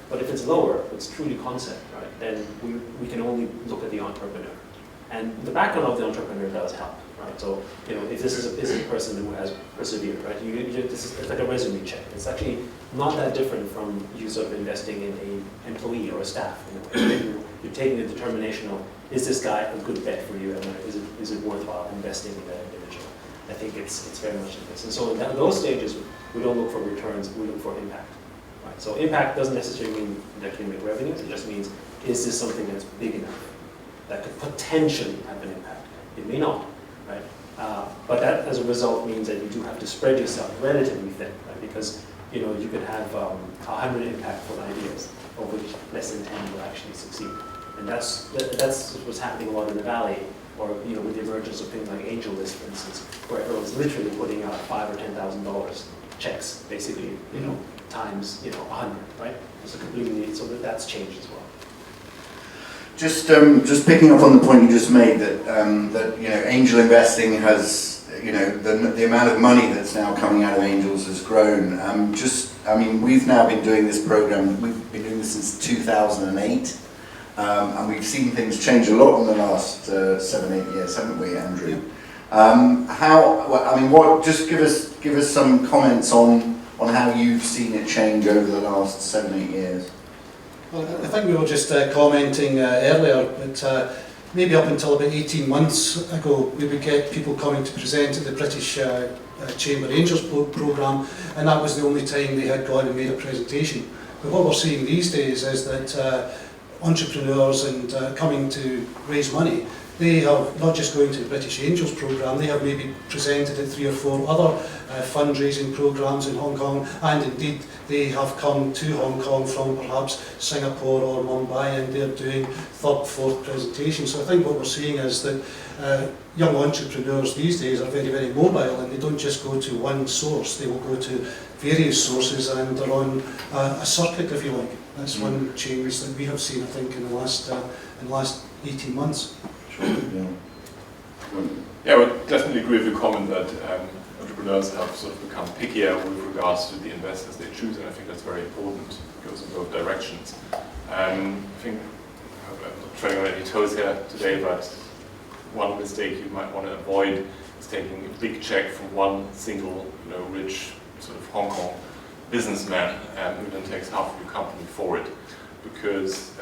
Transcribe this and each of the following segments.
But if it's lower, it's truly concept, right? Then we can only look at the entrepreneur. And the background of the entrepreneur does help, right? So, if this is a busy person who has persevered, right? This is like a resume check. It's actually not that different from you sort of investing in an employee or a staff. You're taking the determination of, is this guy a good bet for you, and is it worthwhile investing in that individual? I think it's very much like this. And so in those stages, we don't look for returns, we look for impact. Right? So impact doesn't necessarily mean that you can make revenues, it just means, is this something that's big enough that could potentially have an impact? It may not, right? But that, as a result, means that you do have to spread yourself relatively thin, right? Because you could have 100 impactful ideas, of which less than 10 will actually succeed. And that's what's happening a lot in the Valley, or with the emergence of things like AngelList, for instance, where everyone's literally putting out $5,000 or $10,000 checks, basically, times 100, right? So that's changed as well. Just picking up on the point you just made that angel investing has the amount of money that's now coming out of angels has grown. We've now been doing this program. We've been doing this since 2008. And we've seen things change a lot in the last 7-8 years, haven't we, Andrew? Just give us some comments on how you've seen it change over the last 7-8 years. Well, I think we were just commenting earlier, but maybe up until about 18 months ago, we would get people coming to present at the British Chamber Angels programme, and that was the only time they had gone and made a presentation. But what we're seeing these days is that entrepreneurs and coming to raise money, they have not just going to the British Angels programme, they have maybe presented at 3 or 4 other fundraising programmes in Hong Kong, and indeed they have come to Hong Kong from perhaps Singapore or Mumbai, and they're doing 3rd, 4th presentations. So I think what we're seeing is that young entrepreneurs these days are very, very mobile, and they don't just go to one source, they will go to various sources, and they're on a circuit, if you like. That's one change that we have seen, I think, in the last 18 months. Sure. Yeah, I would definitely agree with your comment that entrepreneurs have sort of become pickier with regards to the investors they choose, and I think that's very important. It goes in both directions. I think I'm not treading on any toes here today, but one mistake you might want to avoid is taking a big check from one single, rich sort of Hong Kong businessman who then takes half of your company for it, because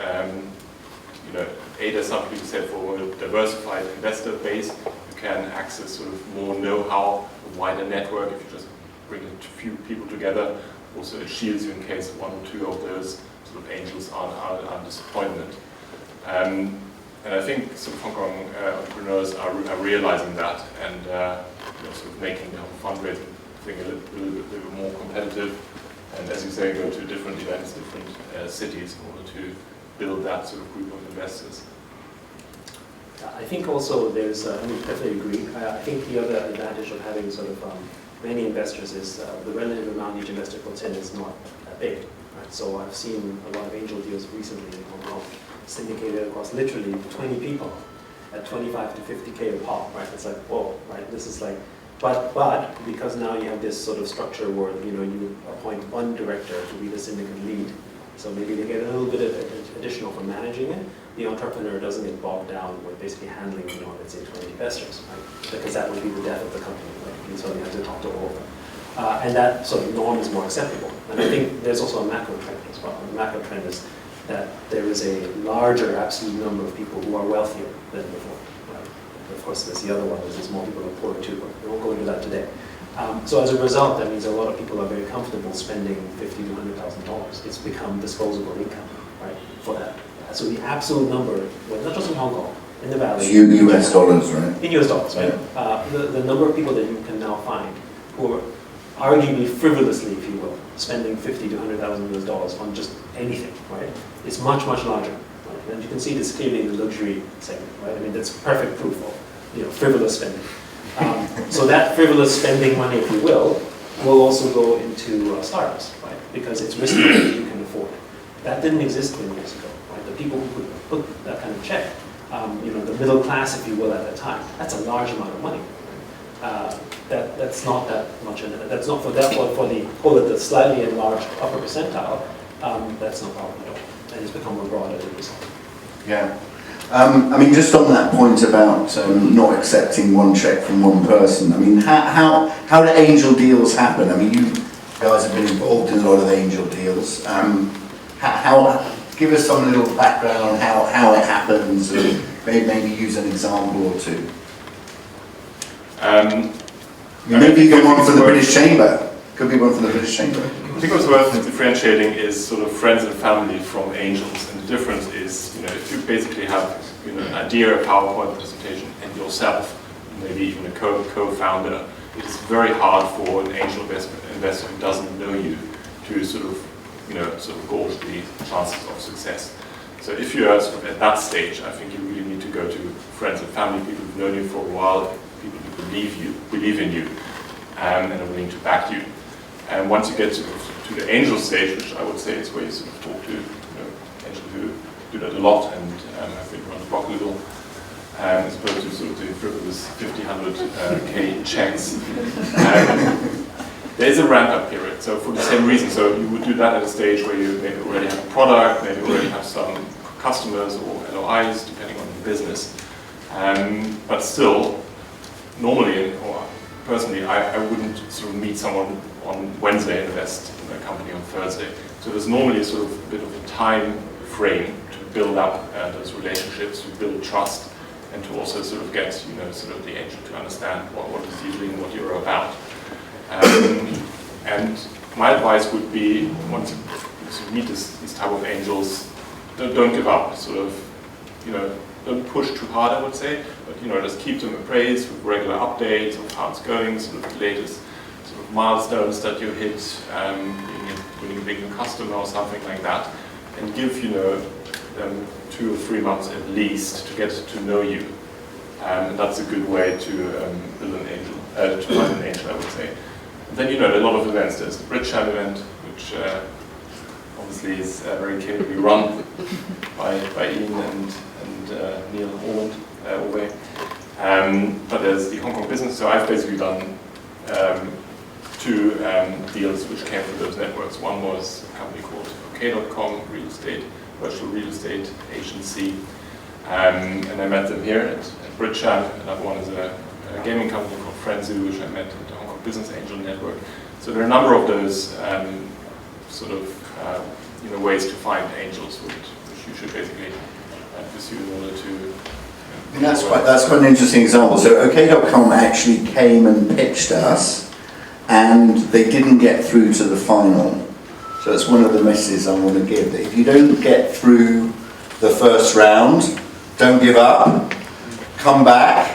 there's something to be said for a diversified investor base. You can access sort of more know-how, a wider network if you just bring a few people together. Also, it shields you in case one or two of those sort of angels are disappointment. And I think sort of Hong Kong entrepreneurs are realizing that, and sort of making the whole fundraising thing a little bit more competitive. And as you say, go to different events, different cities in order to build that sort of group of investors. I think also there's, I definitely agree. I think the other advantage of having sort of many investors is the relative amount each investor puts in is not that big. Right? So I've seen a lot of angel deals recently in Hong Kong syndicated across literally 20 people at 25 to 50K a pop. Right? It's like, whoa, right? This is like, but because now you have this sort of structure where you appoint one director to be the syndicate lead, so maybe they get a little bit of additional for managing it. The entrepreneur doesn't get bogged down with basically handling, let's say 20 investors, right? Because that would be the death of the company, right? And so you have to talk to all of them. And that sort of norm is more acceptable. And I think there's also a macro trend as well. And the macro trend is that there is a larger absolute number of people who are wealthier than before. Right? And of course, there's the other one, there's more people who are poorer too, but we won't go into that today. So as a result, that means a lot of people are very comfortable spending $50,000 to $100,000. It's become disposable income, right, for that. So the absolute number, well, not just in Hong Kong, in the Valley. US dollars, right? In US dollars, right? Yeah. The number of people that you can now find who are arguably frivolously, if you will, spending $50,000 to $100,000 on just anything, right? It's much, much larger. Right? And you can see this clearly in the luxury segment, right? I mean, that's perfect proof of, frivolous spending. So that frivolous spending money, if you will also go into startups, right? Because it's risk money that you can afford. That didn't exist 20 years ago, right? The people who could put that kind of check, the middle class, if you will, at that time, that's a large amount of money. Right? That's not that much. That's not for the call it the slightly enlarged upper percentile. That's no problem at all. And it's become more broad as a result. Yeah. I mean, just on that point about not accepting one check from one person, I mean, how do angel deals happen? I mean, you guys have been involved in a lot of angel deals. Give us some little background on how it happens, and maybe use an example or two. Maybe the one from the British Chamber. Could be one from the British Chamber. I think what's worth differentiating is sort of friends and family from angels, and the difference is, if you basically have an idea, a PowerPoint presentation, and yourself, maybe even a co-founder, it's very hard for an angel investor who doesn't know you to sort of gauge the chances of success. So if you are sort of at that stage, I think you really need to go to friends and family, people who've known you for a while, people who believe in you, and are willing to back you. And once you get to the angel stage, which I would say is where you sort of talk to angels who do that a lot and have been around the block a little, as opposed to sort of doing frivolous 50, 100K checks. There is a ramp-up period, so for the same reason. So you would do that at a stage where you maybe already have a product, maybe already have some customers or LOIs, depending on the business. But still, normally, or personally, I wouldn't sort of meet someone on Wednesday and invest in a company on Thursday. So there's normally sort of a bit of a time frame to build up those relationships, to build trust, and to also sort of get sort of the angel to understand what is he doing, what you're about. And my advice would be, once you meet these type of angels, don't give up. Sort of, don't push too hard, I would say, but just keep them appraised with regular updates of how it's going, sort of the latest sort of milestones that you hit, winning a big new customer or something like that, and give them 2 or 3 months at least to get to know you. And that's a good way to build an angel, to find an angel, I would say. And then there are a lot of events. There's the Bridgesham event, which obviously is very capably run by Iain and Neil Holland. But there's the Hong Kong business. So I've basically done 2 deals which came through those networks. One was a company called OK.com, virtual real estate agency. And I met them here at Bridgesham. Another one is a gaming company called Frenzu, which I met at the Hong Kong Business Angel Network. So there are a number of those ways to find angels, which you should basically pursue in order to. I mean, that's quite an interesting example. So OK.com actually came and pitched us, and they didn't get through to the final. So that's one of the messages I want to give. That if you don't get through the first round, don't give up. Come back.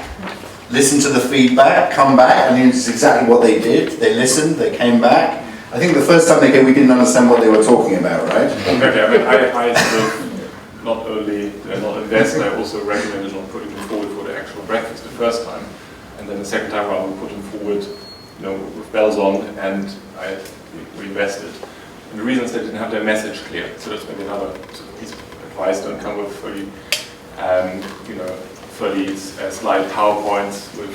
Listen to the feedback. Come back. I mean, it's exactly what they did. They listened. They came back. I think the first time they came, we didn't understand what they were talking about, right? Okay. I mean, I sort of not only not invest, I also recommended not putting them forward for the actual breakfast the first time, and then the second time around we put them forward, with bells on, and we invested. And the reason is they didn't have their message clear. So that's maybe another sort of piece of advice. Don't come with fully slide PowerPoints with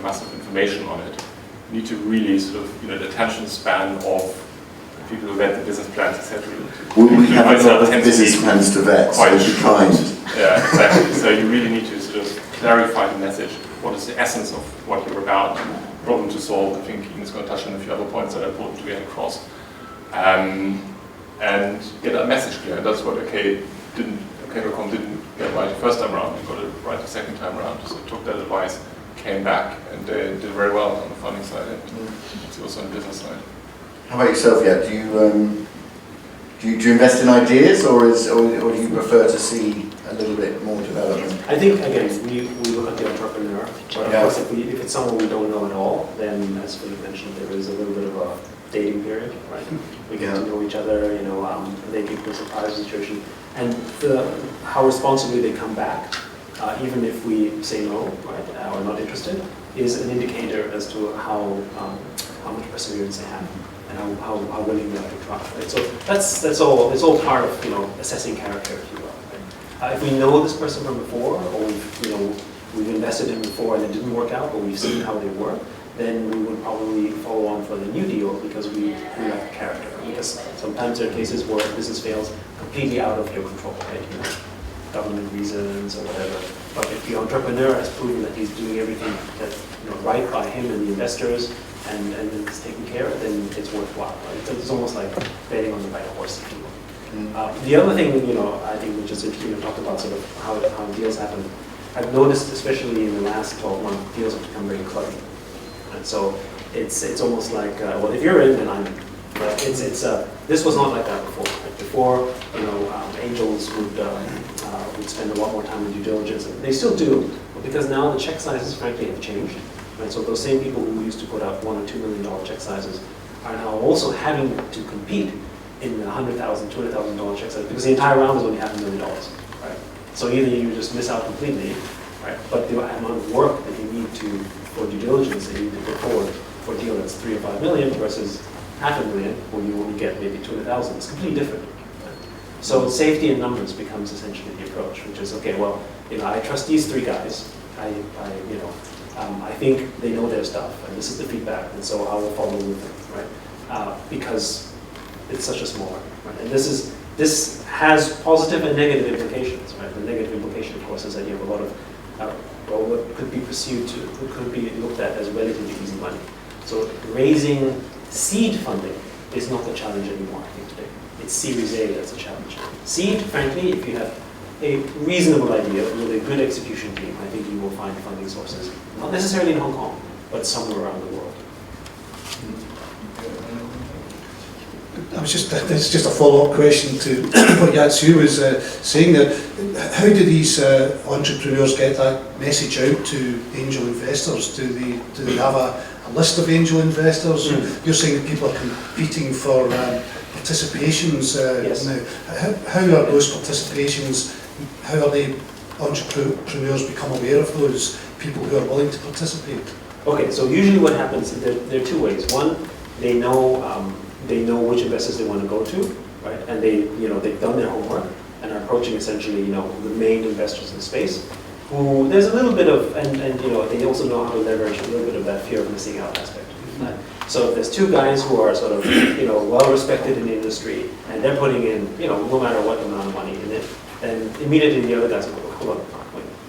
massive information on it. You need to really sort of the attention span of people who vet the business plans, etc. We have a lot of business plans to vet, so be kind. Yeah, exactly. So you really need to sort of clarify the message. What is the essence of what you're about? Problem to solve. I think Iain's going to touch on a few other points that are important to get across. And get that message clear. And that's what OK.com didn't get right the first time around. We got it right the second time around. So took that advice, came back, and they did very well on the funding side and also on the business side. How about yourself, Yet? Do you invest in ideas, or do you prefer to see a little bit more development? I think again we look at the entrepreneur. But of course, if it's someone we don't know at all, then as Philipp mentioned, there is a little bit of a dating period, right? We get to know each other, they give us a prior situation, and how responsibly they come back, even if we say no, right, or not interested, is an indicator as to how much perseverance they have and how willing they are to try. Right? So that's all. It's all part of assessing character, if you will. Right? If we know this person from before, or we've invested in before and it didn't work out, but we've seen how they work, then we would probably follow on for the new deal because we like the character. Because sometimes there are cases where business fails completely out of your control, right? You know, government reasons or whatever. But if the entrepreneur has proven that he's doing everything that right by him and the investors, and it's taken care of, then it's worthwhile. Right? It's almost like betting on the right horse, if you will. The other thing, I think which is interesting to talk about, sort of how deals happen. I've noticed, especially in the last 12 months, deals have become very cluttered. And so it's almost like, well, if you're in, then I'm in. Right? This was not like that before. Like before, angels would spend a lot more time in due diligence, and they still do, but because now the check sizes, frankly, have changed. Right? So those same people who used to put out $1 or $2 million check sizes are now also having to compete in the $100,000, $200,000 check sizes, because the entire round is only $500,000. Right? So either you just miss out completely, right? But the amount of work that you need to for due diligence that you need to put forward for a deal that's 3 or 5 million versus $500,000, where you only get maybe 200,000, it's completely different. Right? So safety in numbers becomes essentially the approach, which is okay. Well, I trust these 3 guys. I think they know their stuff, and this is the feedback, and so I will follow with them, right? Because it's such a small market, right? And this has positive and negative implications, right? The negative implication, of course, is that you have a lot of what could be could be looked at as relatively easy money. So raising seed funding is not the challenge anymore, I think, today. It's Series A that's a challenge. Seed, frankly, if you have a reasonable idea with a good execution team, I think you will find funding sources, not necessarily in Hong Kong, but somewhere around the world. It's just a follow-up question to what Yatsu was saying there. How do these entrepreneurs get that message out to angel investors? Do they have a list of angel investors? You're saying that people are competing for participations yes. now. How are those participations, how are the entrepreneurs become aware of those people who are willing to participate? Okay, so usually what happens, there are 2 ways. One, they know which investors they want to go to, right? And they've done their homework and are approaching essentially, the main investors in the space. Who there's a little bit of, and they also know how to leverage a little bit of that fear of missing out aspect. Right? So if there's 2 guys who are sort of, well respected in the industry, and they're putting in, no matter what amount of money in it, then immediately the other guys will go, hold on,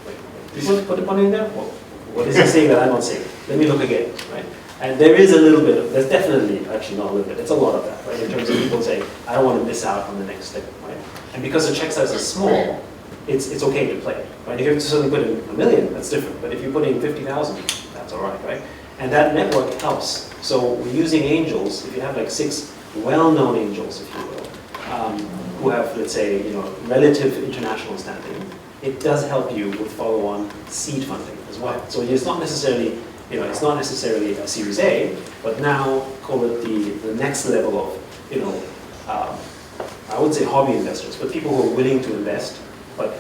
wait. You put the money in there? Well, what is he saying that I'm not saying? Let me look again, right? And there is a little bit of, there's definitely, actually not a little bit, it's a lot of that, right? In terms of people saying, I don't want to miss out on the next step, right? And because the check size is small, it's okay to play, right? If you have to suddenly put in $1 million, that's different. But if you put in 50,000, that's all right? And that network helps. So we're using angels. If you have like 6 well-known angels, if you will, who have, let's say, relative international standing, it does help you with follow-on seed funding as well. So it's not necessarily, a Series A, but now call it the next level of, I would say hobby investors, but people who are willing to invest, but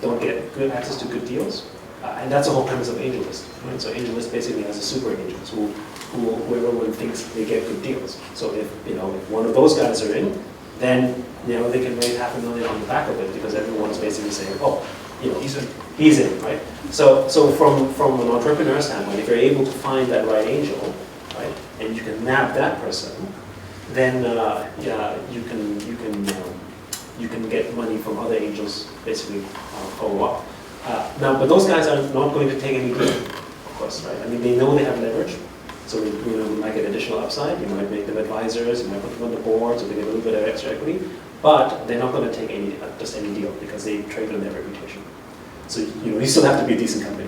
don't get good access to good deals, and that's the whole premise of AngelList. Right? So AngelList basically has a super angels who everyone thinks they get good deals. So if one of those guys are in, then they can raise $500,000 on the back of it because everyone's basically saying, oh, he's in, right? So from an entrepreneur standpoint, if you're able to find that right angel, right, and you can nab that person, then you can get money from other angels, basically follow up. Now, but those guys are not going to take any deal, of course, right? I mean, they know they have leverage, so they might get additional upside. You might make them advisors, you might put them on the board, so they get a little bit of extra equity. But they're not going to take just any deal because they trade on their reputation. So you still have to be a decent company.